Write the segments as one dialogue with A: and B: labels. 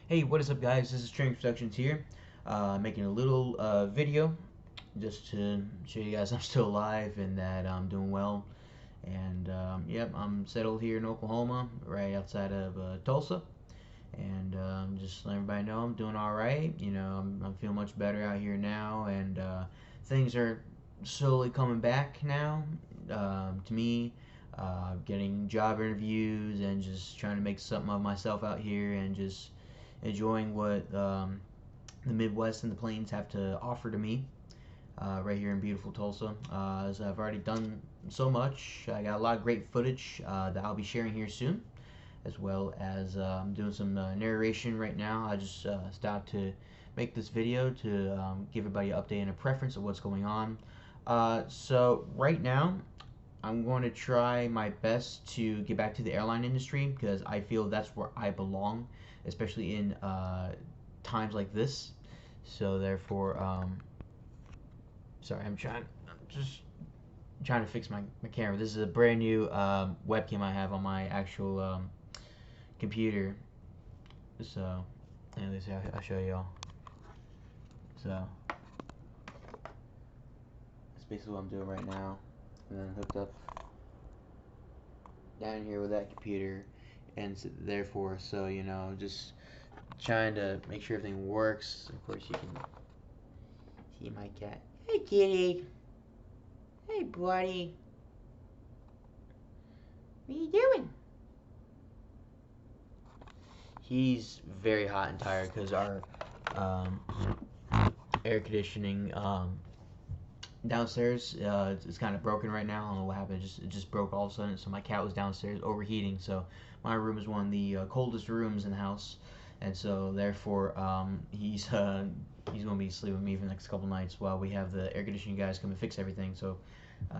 A: Hey, what is up, guys? This is Strength Productions here, making a little video just to show you guys I'm still alive and that I'm doing well. And yep, I'm settled here in Oklahoma, right outside of Tulsa, and just let everybody know I'm doing all right. I'm feeling much better out here now, and things are slowly coming back now to me. Getting job interviews and just trying to make something of myself out here and just enjoying what the Midwest and the Plains have to offer to me right here in beautiful Tulsa. As I've already done so much, I got a lot of great footage that I'll be sharing here soon, as well as I'm doing some narration right now. I just stopped to make this video to give everybody an update and a preference of what's going on. So right now, I'm going to try my best to get back to the airline industry because I feel that's where I belong, especially in times like this. So therefore, sorry, I'm just trying to fix my camera. This is a brand new webcam I have on my actual computer. So, anyways, I'll show y'all. So, that's basically what I'm doing right now. And then hooked up down here with that computer, and so, therefore, so just trying to make sure everything works. Of course, you can see my cat. Hey, kitty. Hey, buddy. What are you doing? He's very hot and tired because our um, air conditioning downstairs is kind of broken right now. I don't know what happened. It just broke all of a sudden. So my cat was downstairs overheating. So my room is one of the coldest rooms in the house, and so therefore he's gonna be sleeping with me for the next couple nights while we have the air conditioning guys come and fix everything. So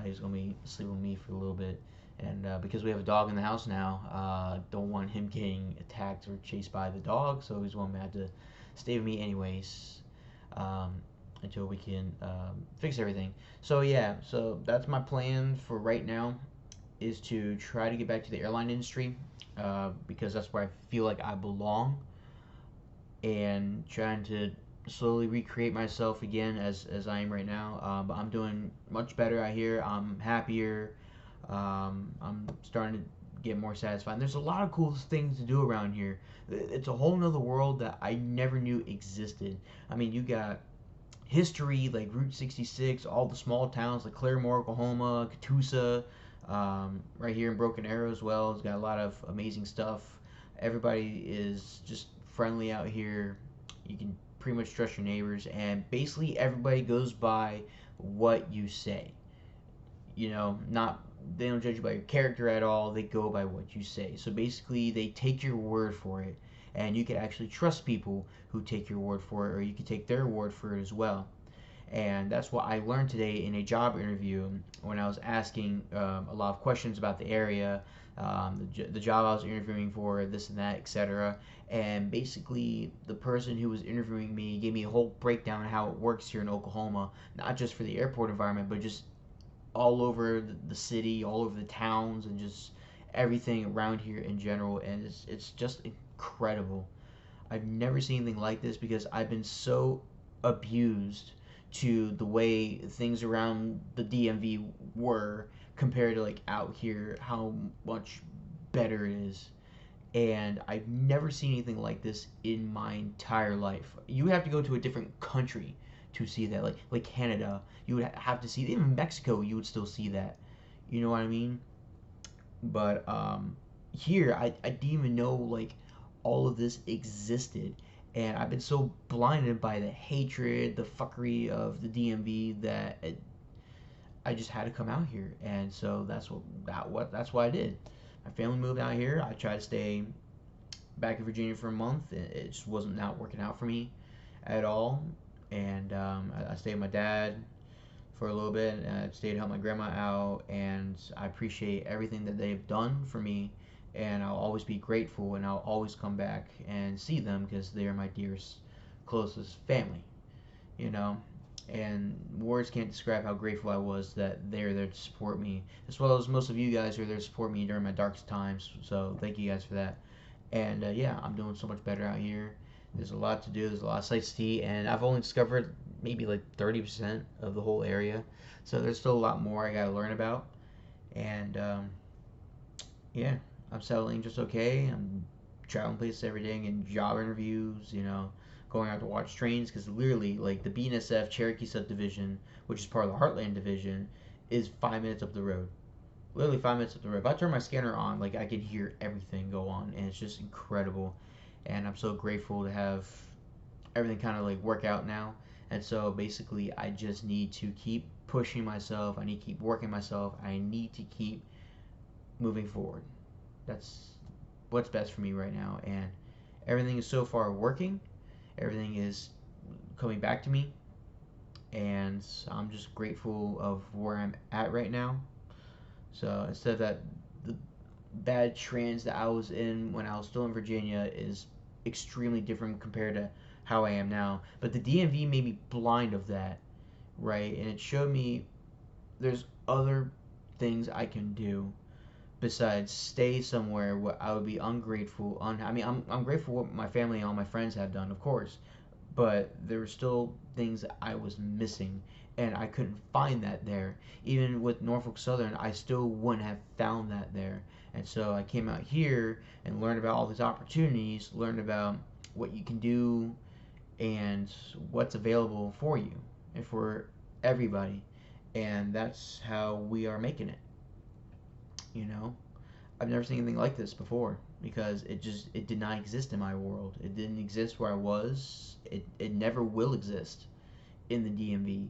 A: he's gonna be sleeping with me for a little bit. And because we have a dog in the house now, don't want him getting attacked or chased by the dog. So he's going to have to stay with me anyways. Um, until we can fix everything. So yeah, so that's my plan for right now is to try to get back to the airline industry because that's where I feel like I belong, and trying to slowly recreate myself again as I am right now. But I'm doing much better out here. I'm happier. I'm starting to get more satisfied. And there's a lot of cool things to do around here. It's a whole nother world that I never knew existed. I mean, you got history like Route 66, all the small towns like Claremore, Oklahoma, Catoosa, right here in Broken Arrow as well. It's got a lot of amazing stuff. Everybody is just friendly out here. You can pretty much trust your neighbors, and basically everybody goes by what you say. Not they don't judge you by your character at all. They go by what you say. So basically, they take your word for it, and you can actually trust people who take your word for it, or you can take their word for it as well. And that's what I learned today in a job interview when I was asking a lot of questions about the area, the job I was interviewing for, this and that, etc. And basically, the person who was interviewing me gave me a whole breakdown of how it works here in Oklahoma, not just for the airport environment, but just all over the city, all over the towns, and just everything around here in general. And it's just incredible. I've never seen anything like this because I've been so abused to the way things around the DMV were compared to like out here, how much better it is. And I've never seen anything like this in my entire life. You have to go to a different country to see that, like Canada. You would have to see, even Mexico. You would still see that. You know what I mean? But here, I didn't even know like all of this existed, and I've been so blinded by the hatred, the fuckery of the DMV that I just had to come out here, and so that's what I did. My family moved out here. I tried to stay back in Virginia for a month. It just wasn't not working out for me at all, and I stayed with my dad for a little bit, and I stayed to help my grandma out, and I appreciate everything that they've done for me, and I'll always be grateful, and I'll always come back and see them because they are my dearest, closest family, you know. And words can't describe how grateful I was that they're there to support me, as well as most of you guys who are there to support me during my darkest times. So thank you guys for that. And yeah, I'm doing so much better out here. There's a lot to do. There's a lot of sights to see, and I've only discovered maybe like 30% of the whole area. So there's still a lot more I gotta learn about. And yeah, I'm settling just okay. I'm traveling places every day, getting job interviews. Going out to watch trains because literally, like the BNSF Cherokee subdivision, which is part of the Heartland division, is 5 minutes up the road. Literally 5 minutes up the road. If I turn my scanner on, like I could hear everything go on, and it's just incredible. And I'm so grateful to have everything kind of like work out now. And so basically, I just need to keep pushing myself. I need to keep working myself. I need to keep moving forward. That's what's best for me right now. And everything is so far working. Everything is coming back to me. And I'm just grateful of where I'm at right now. So instead of that, the bad trends that I was in when I was still in Virginia is extremely different compared to how I am now. But the DMV made me blind of that, right? And it showed me there's other things I can do besides stay somewhere where I would be ungrateful. I mean, I'm grateful for what my family and all my friends have done, of course, but there were still things that I was missing, and I couldn't find that there. Even with Norfolk Southern, I still wouldn't have found that there. And so I came out here and learned about all these opportunities, learned about what you can do and what's available for you and for everybody. And that's how we are making it. You know, I've never seen anything like this before because it did not exist in my world. It didn't exist where I was. It never will exist in the DMV.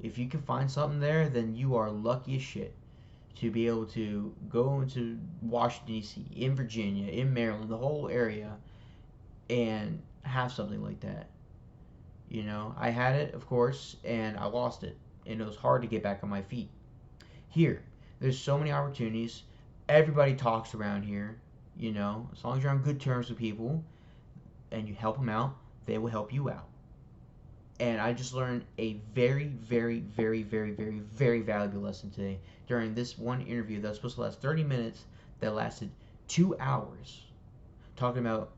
A: If you can find something there, then you are lucky as shit to be able to go into Washington D.C., in Virginia, in Maryland, the whole area, and have something like that. I had it, of course, and I lost it, and it was hard to get back on my feet. Here, there's so many opportunities. Everybody talks around here. As long as you're on good terms with people and you help them out, they will help you out. And I just learned a very, very, very, very, very, very valuable lesson today during this one interview that was supposed to last 30 minutes that lasted 2 hours, talking about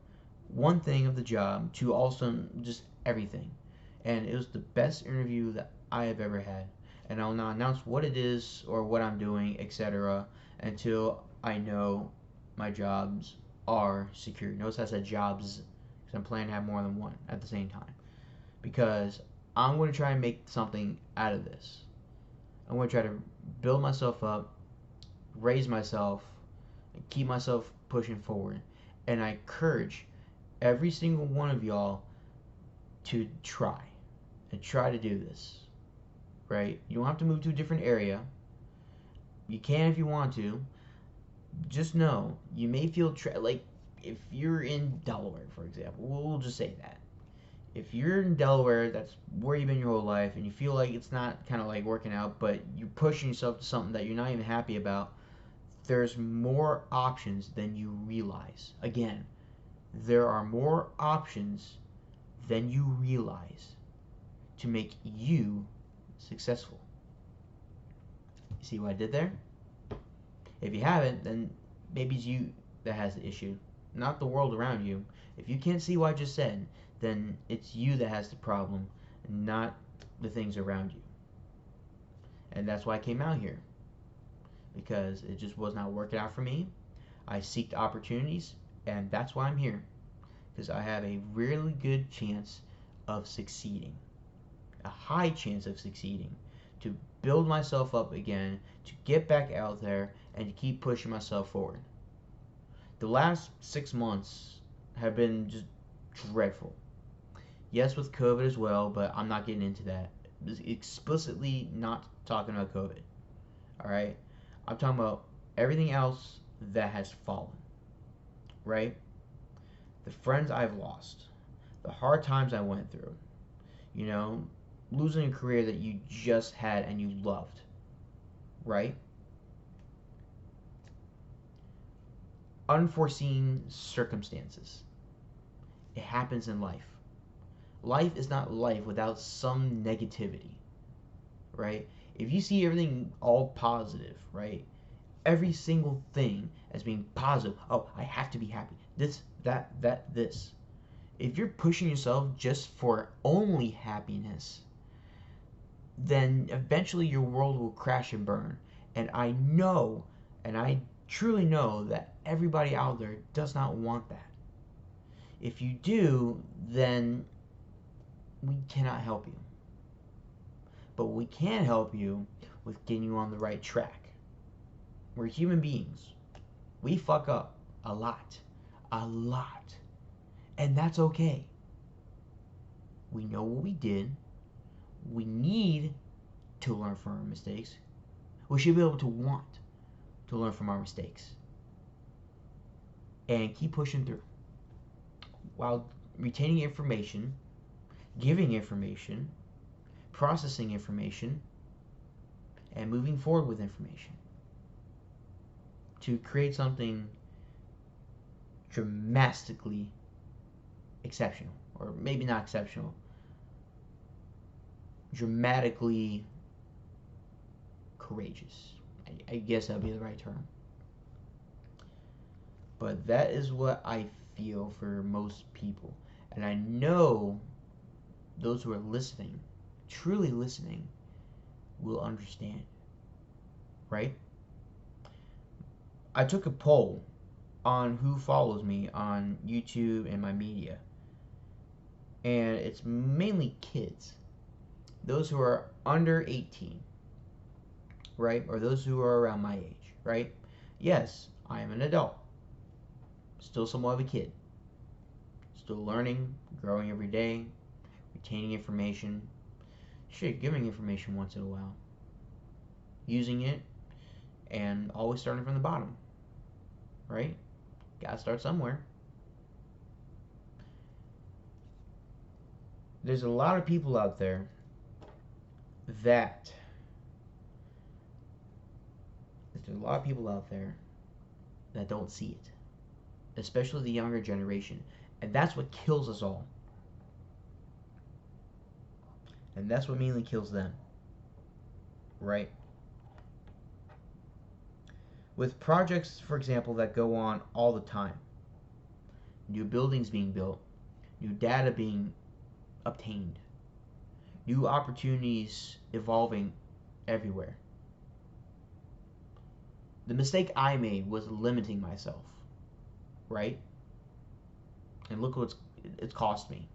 A: one thing of the job to also just everything. And it was the best interview that I have ever had. And I'll not announce what it is or what I'm doing, etc., until I know my jobs are secure. Notice I said jobs because I'm planning to have more than one at the same time. Because I'm going to try and make something out of this. I'm going to try to build myself up, raise myself, and keep myself pushing forward. And I encourage every single one of y'all to try and try to do this. Right? You don't have to move to a different area. You can if you want to. Just know you may feel like if you're in Delaware, for example. We'll just say that. If you're in Delaware, that's where you've been your whole life, and you feel like it's not kind of like working out, but you're pushing yourself to something that you're not even happy about, there's more options than you realize. Again, there are more options than you realize to make you successful. You see what I did there? If you haven't, then maybe it's you that has the issue, not the world around you. If you can't see what I just said, then it's you that has the problem, not the things around you. And that's why I came out here, because it just was not working out for me. I seeked opportunities, and that's why I'm here, because I have a really good chance of succeeding, a high chance of succeeding, to build myself up again, to get back out there, and to keep pushing myself forward. The last 6 months have been just dreadful. Yes, with COVID as well, but I'm not getting into that. Explicitly not talking about COVID. Alright? I'm talking about everything else that has fallen. Right? The friends I've lost. The hard times I went through. Losing a career that you just had and you loved. Right? Unforeseen circumstances. It happens in life. Life is not life without some negativity, right? If you see everything all positive, right? Every single thing as being positive. Oh, I have to be happy. This, that, this. If you're pushing yourself just for only happiness, then eventually your world will crash and burn. And I know, and I truly know that everybody out there does not want that. If you do, then we cannot help you. But we can help you with getting you on the right track. We're human beings. We fuck up a lot. A lot. And that's okay. We know what we did. We need to learn from our mistakes. We should be able to want to learn from our mistakes. And keep pushing through. While retaining information, giving information, processing information, and moving forward with information. To create something dramatically exceptional. Or maybe not exceptional. Dramatically courageous. I guess that would be the right term. But that is what I feel for most people. And I know those who are listening, truly listening, will understand. Right? I took a poll on who follows me on YouTube and my media. And it's mainly kids. Those who are under 18. Right? Or those who are around my age. Right? Yes, I am an adult. Still somewhat of a kid. Still learning, growing every day, retaining information. Shit, giving information once in a while. Using it, and always starting from the bottom. Right? Gotta start somewhere. There's a lot of people out there that don't see it, especially the younger generation, and that's what kills us all, and that's what mainly kills them, right? With projects, for example, that go on all the time, new buildings being built, new data being obtained, new opportunities evolving everywhere. The mistake I made was limiting myself, right? And look what it's cost me.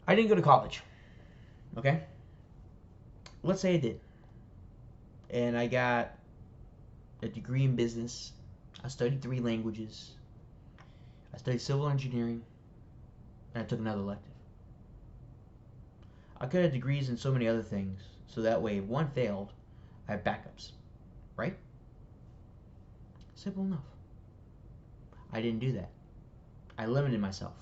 A: I didn't go to college, okay? Let's say I did. And I got a degree in business. I studied 3 languages. I studied civil engineering. And I took another elective. I could have degrees in so many other things, so that way if one failed, I have backups, right? Simple enough. I didn't do that. I limited myself.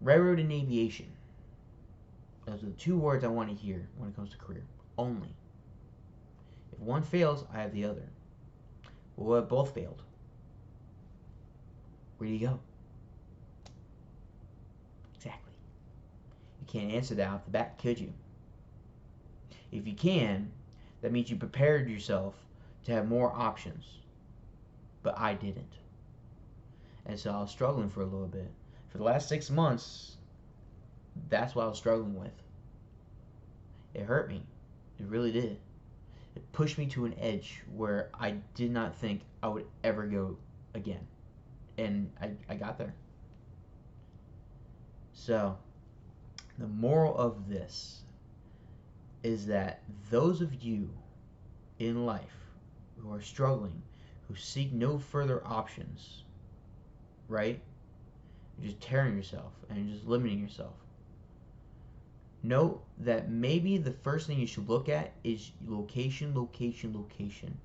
A: Railroad and aviation. Those are the 2 words I want to hear when it comes to career. Only. If one fails, I have the other. Well, what if both failed? Where do you go? Exactly. You can't answer that off the bat, could you? If you can, that means you prepared yourself to have more options. But I didn't. And so I was struggling for a little bit. For the last 6 months, that's what I was struggling with. It hurt me. It really did. It pushed me to an edge where I did not think I would ever go again. And I got there. So, the moral of this is that those of you in life who are struggling, who seek no further options, right? You're just tearing yourself and you're just limiting yourself. Note that maybe the first thing you should look at is location, location, location.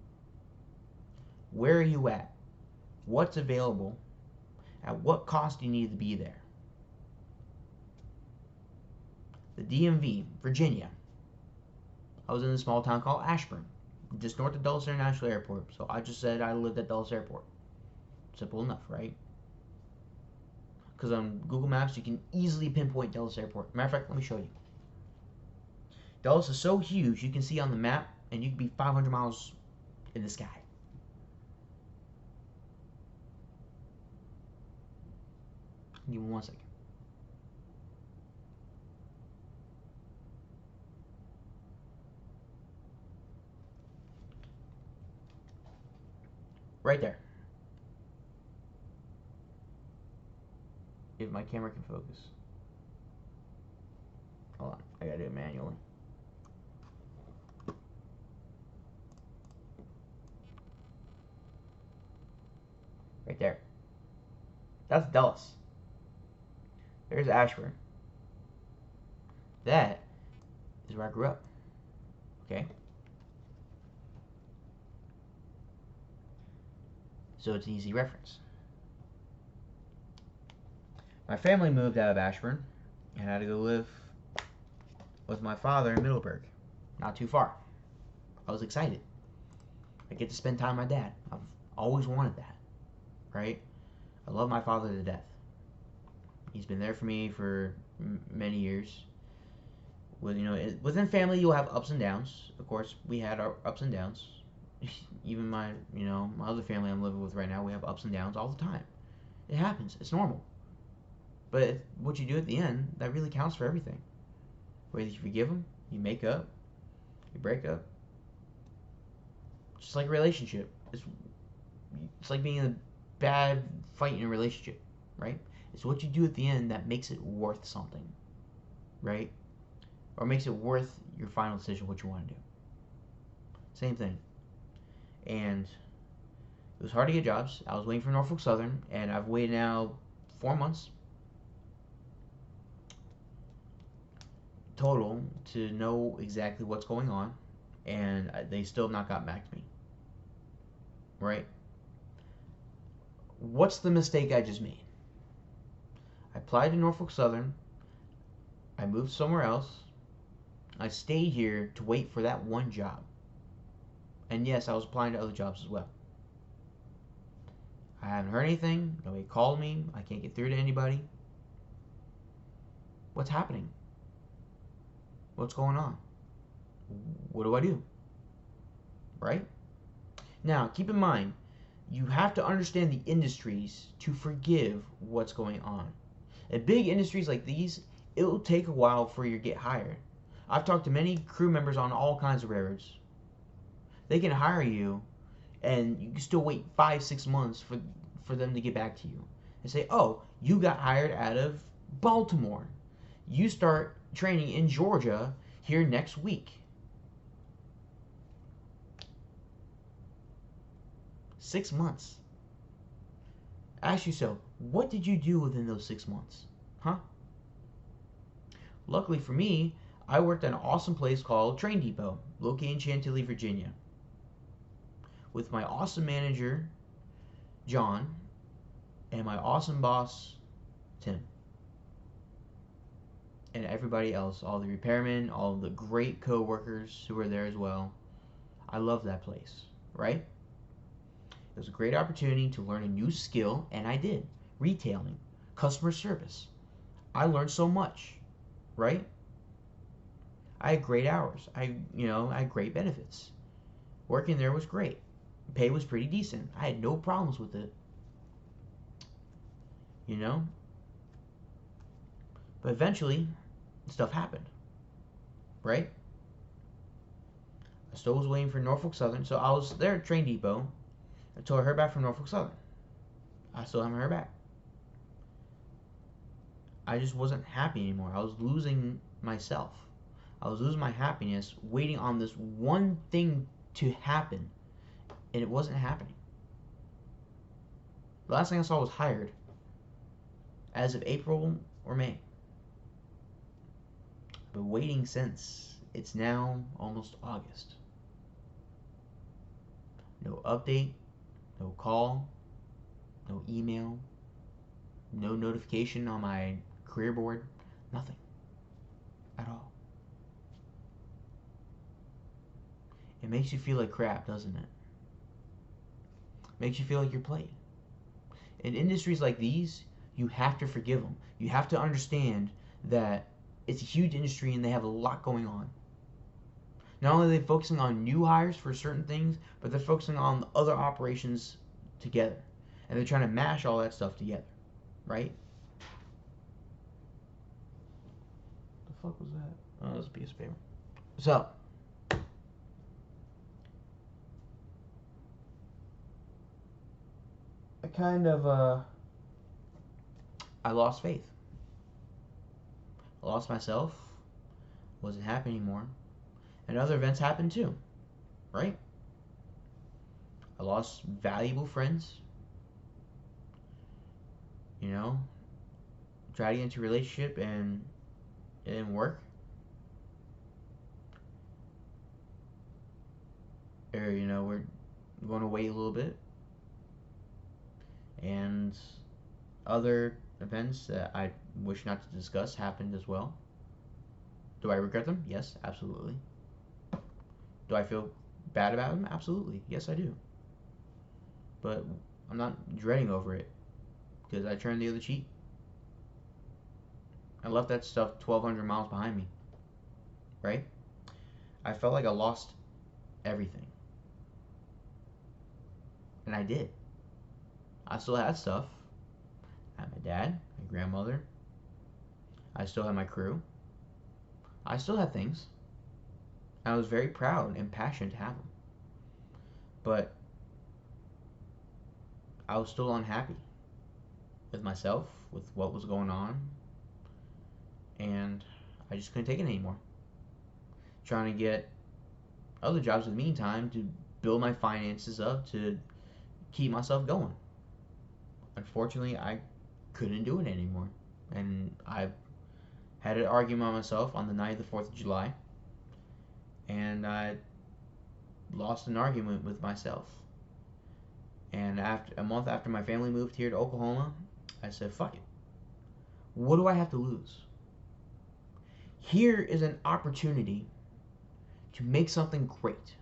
A: Where are you at? What's available? At what cost do you need to be there? The DMV, Virginia. I was in a small town called Ashburn, just north of Dulles International Airport. So I just said I lived at Dulles Airport. Simple enough, right? Because on Google Maps, you can easily pinpoint Dulles Airport. Matter of fact, let me show you. Dulles is so huge, you can see on the map, and you can be 500 miles in the sky. Give me 1 second. Right there. If my camera can focus. Hold on, I gotta do it manually. Right there. That's Dulles. There's Ashburn. That is where I grew up. Okay? So it's an easy reference. My family moved out of Ashburn and I had to go live with my father in Middleburg. Not too far. I was excited. I get to spend time with my dad. I've always wanted that. Right? I love my father to death. He's been there for me for many years. With, within family, you'll have ups and downs. Of course, we had our ups and downs. Even my other family I'm living with right now, we have ups and downs all the time. It happens. It's normal. But what you do at the end, that really counts for everything. Whether you forgive them, you make up, you break up. Just like a relationship. It's like being in a bad fight in a relationship, right? It's what you do at the end that makes it worth something, right? Or makes it worth your final decision, what you want to do. Same thing. And it was hard to get jobs. I was waiting for Norfolk Southern, and I've waited now 4 months total to know exactly what's going on, and they still have not gotten back to me. Right? What's the mistake I just made? I applied to Norfolk Southern. I moved somewhere else. I stayed here to wait for that one job. And yes, I was applying to other jobs as well. I haven't heard anything. Nobody called me. I can't get through to anybody. What's happening? What's going on? What do I do? Right? Now, keep in mind, you have to understand the industries to forgive what's going on. In big industries like these, it will take a while for you to get hired. I've talked to many crew members on all kinds of railroads. They can hire you, and you can still wait 5-6 months for them to get back to you and say, oh, you got hired out of Baltimore. You start training in Georgia here next week. 6 months. Ask yourself, what did you do within those 6 months? Huh? Luckily for me, I worked at an awesome place called Train Depot, located in Chantilly, Virginia, with my awesome manager, John, and my awesome boss, Tim. And everybody else, all the repairmen, all the great co-workers who were there as well. I love that place, right? It was a great opportunity to learn a new skill, and I did. Retailing, customer service. I learned so much, right? I had great hours. I had great benefits. Working there was great. Pay was pretty decent. I had no problems with it. But eventually, stuff happened, right? I still was waiting for Norfolk Southern, so I was there at Train Depot until I heard back from Norfolk Southern. I still haven't heard back. I just wasn't happy anymore. I was losing myself. I was losing my happiness waiting on this one thing to happen, and it wasn't happening. The last thing I saw was hired as of April or May. I've been waiting since. It's now almost August. No update, no call, no email, no notification on my career board, nothing at all. It makes you feel like crap, doesn't it? Makes you feel like you're played. In industries like these, you have to forgive them. You have to understand that it's a huge industry and they have a lot going on. Not only are they focusing on new hires for certain things, but they're focusing on the other operations together. And they're trying to mash all that stuff together, right? fuck was that? Oh, that was a piece of paper. So, I kind of, I lost faith. I lost myself. Wasn't happy anymore. And other events happened too, right? I lost valuable friends. You know, tried to get into a relationship and it didn't work. Or, you know, we're going to wait a little bit. And other events that I wish not to discuss happened as well. Do I regret them? Yes, absolutely. Do I feel bad about them? Absolutely. Yes, I do. But I'm not dreading over it because I turned the other cheek. I left that stuff 1,200 miles behind me, right? I felt like I lost everything. And I did. I still had stuff. I had my dad, my grandmother. I still had my crew. I still had things. I was very proud and passionate to have them. But I was still unhappy with myself, with what was going on. And I just couldn't take it anymore. Trying to get other jobs in the meantime to build my finances up to keep myself going. Unfortunately, I couldn't do it anymore. And I had an argument with myself on the night of the 4th of July. And I lost an argument with myself. And after a month after my family moved here to Oklahoma, I said, fuck it. What do I have to lose? Here is an opportunity to make something great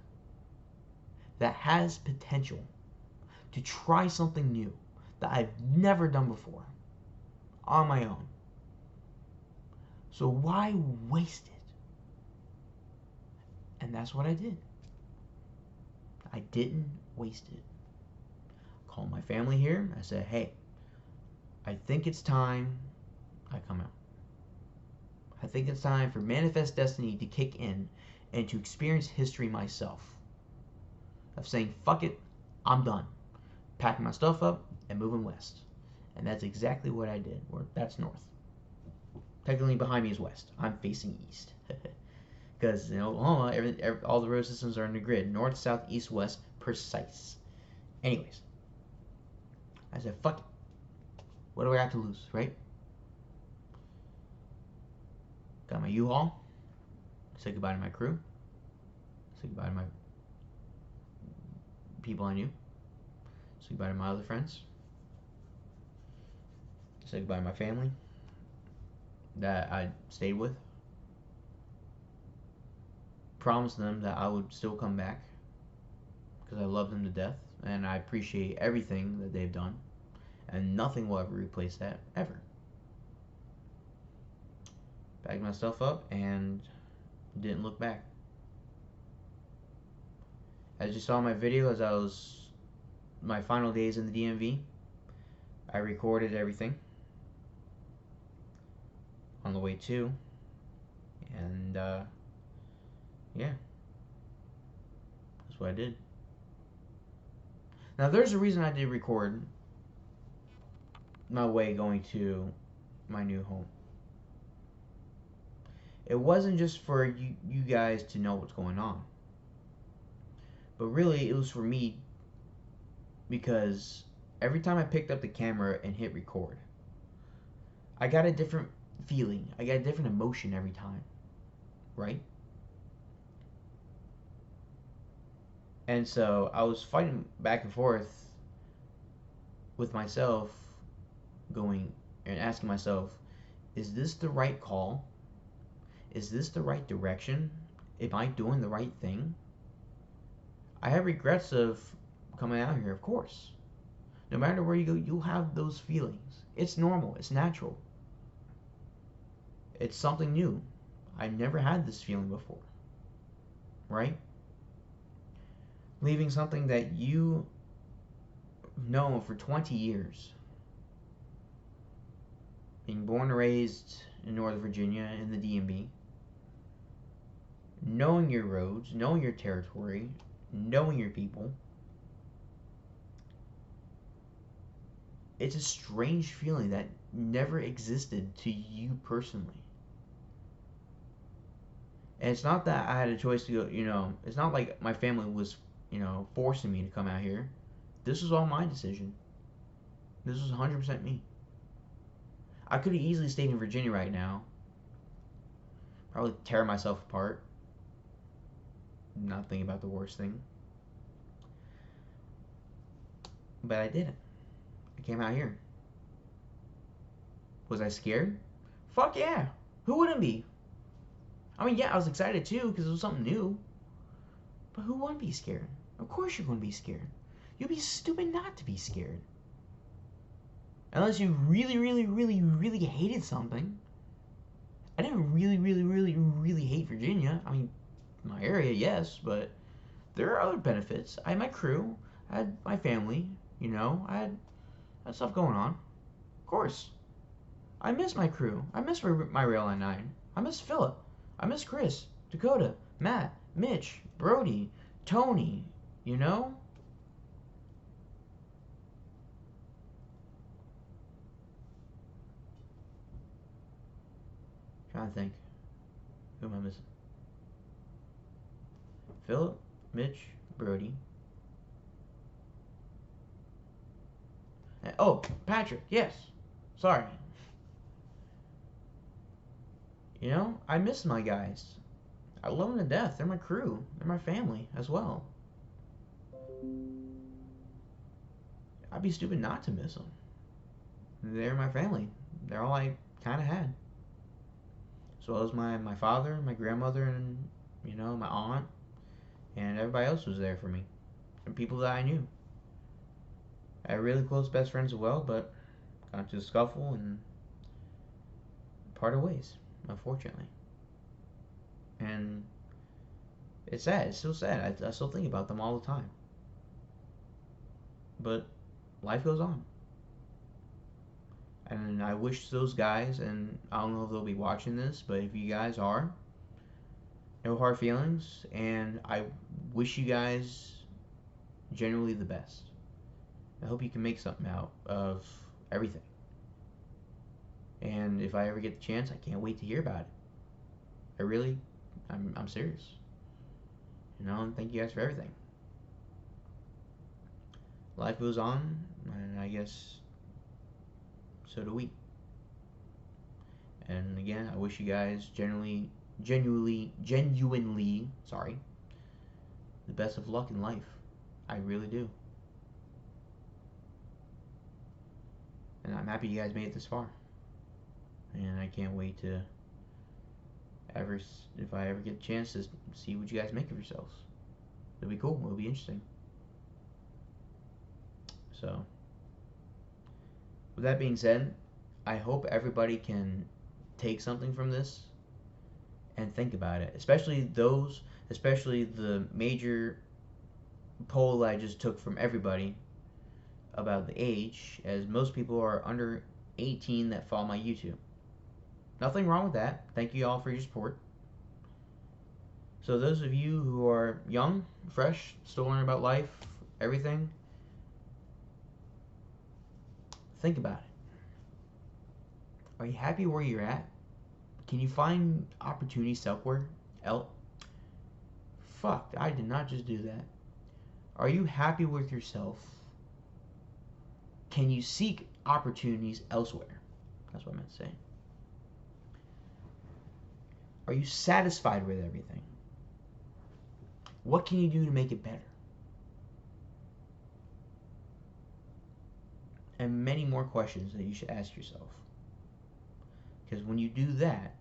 A: that has potential, to try something new that I've never done before on my own. So why waste it? And that's what I did. I didn't waste it. Called my family here. I said, hey, I think it's time I come out. I think it's time for Manifest Destiny to kick in and to experience history myself. Of saying, fuck it, I'm done. Packing my stuff up and moving west. And that's exactly what I did. Or that's north. Technically behind me is west. I'm facing east. Because in Oklahoma, all the road systems are in the grid. North, south, east, west, precise. Anyways. I said, fuck it. What do I have to lose, right? Got my U-Haul. Said goodbye to my crew. Said goodbye to my people I knew. Said goodbye to my other friends. Said goodbye to my family that I stayed with. Promised them that I would still come back because I love them to death and I appreciate everything that they've done, and nothing will ever replace that, ever. Bagged myself up and didn't look back. As you saw in my video, as I was my final days in the DMV, I recorded everything on the way to, and yeah, that's what I did. Now there's a reason I did record my way going to my new home. It wasn't just for you guys to know what's going on, but really it was for me, because every time I picked up the camera and hit record, I got a different feeling. I got a different emotion every time, right? And so I was fighting back and forth with myself, going and asking myself, is this the right call? Is this the right direction? Am I doing the right thing? I have regrets of coming out here, of course. No matter where you go, you'll have those feelings. It's normal. It's natural. It's something new. I've never had this feeling before. Right? Leaving something that you know for 20 years. being born and raised in Northern Virginia in the DMV, knowing your roads, knowing your territory, knowing your people, it's a strange feeling that never existed to you personally. And it's not that I had a choice to go, it's not like my family was, forcing me to come out here. This was all my decision. This was 100% me. I could have easily stayed in Virginia right now. Probably tear myself apart. Not thinking about the worst thing. But I didn't. I came out here. Was I scared? Fuck yeah. Who wouldn't be? I mean, yeah, I was excited too because it was something new. But who wouldn't be scared? Of course you're going to be scared. You'd be stupid not to be scared. Unless you really, really, really, really hated something. I didn't really, really, really, really hate Virginia. I mean, my area, yes, but there are other benefits. I had my crew. I had my family. I had stuff going on. Of course. I miss my crew. I miss my Rail Line 9. I miss Philip. I miss Chris, Dakota, Matt, Mitch, Brody, Tony, Trying to think. Who am I missing? Philip, Mitch, Brody. Oh, Patrick, yes. Sorry. I miss my guys. I love them to death. They're my crew. They're my family as well. I'd be stupid not to miss them. They're my family. They're all I kind of had. As well as my father, my grandmother, and, my aunt. And everybody else was there for me. And people that I knew. I had really close best friends as well, but got into a scuffle and parted ways, unfortunately. And it's sad. It's still sad. I still think about them all the time. But life goes on. And I wish those guys, and I don't know if they'll be watching this, but if you guys are, no hard feelings, and I wish you guys genuinely the best. I hope you can make something out of everything. And if I ever get the chance, I can't wait to hear about it. I'm serious. And thank you guys for everything. Life goes on, and I guess so do we. And again, I wish you guys genuinely, sorry, the best of luck in life. I really do. And I'm happy you guys made it this far. And I can't wait to if I ever get a chance to see what you guys make of yourselves. It'll be cool. It'll be interesting. So, with that being said, I hope everybody can take something from this and think about it. Especially the major poll that I just took from everybody about the age, as most people are under 18 that follow my YouTube. Nothing wrong with that. Thank you all for your support. So those of you who are young, fresh, still learning about life, everything, think about it. Are you happy where you're at? Can you find opportunities elsewhere? Fuck, I did not just do that. Are you happy with yourself? Can you seek opportunities elsewhere? That's what I meant to say. Are you satisfied with everything? What can you do to make it better? And many more questions that you should ask yourself. Because when you do that,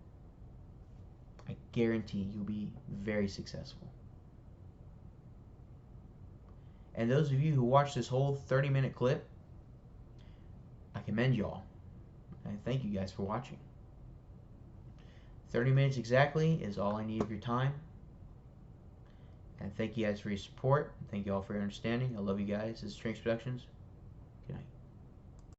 A: I guarantee you'll be very successful. And those of you who watched this whole 30-minute clip, I commend y'all. And thank you guys for watching. 30 minutes exactly is all I need of your time. And thank you guys for your support. Thank you all for your understanding. I love you guys. This is Strengths Productions. Good night.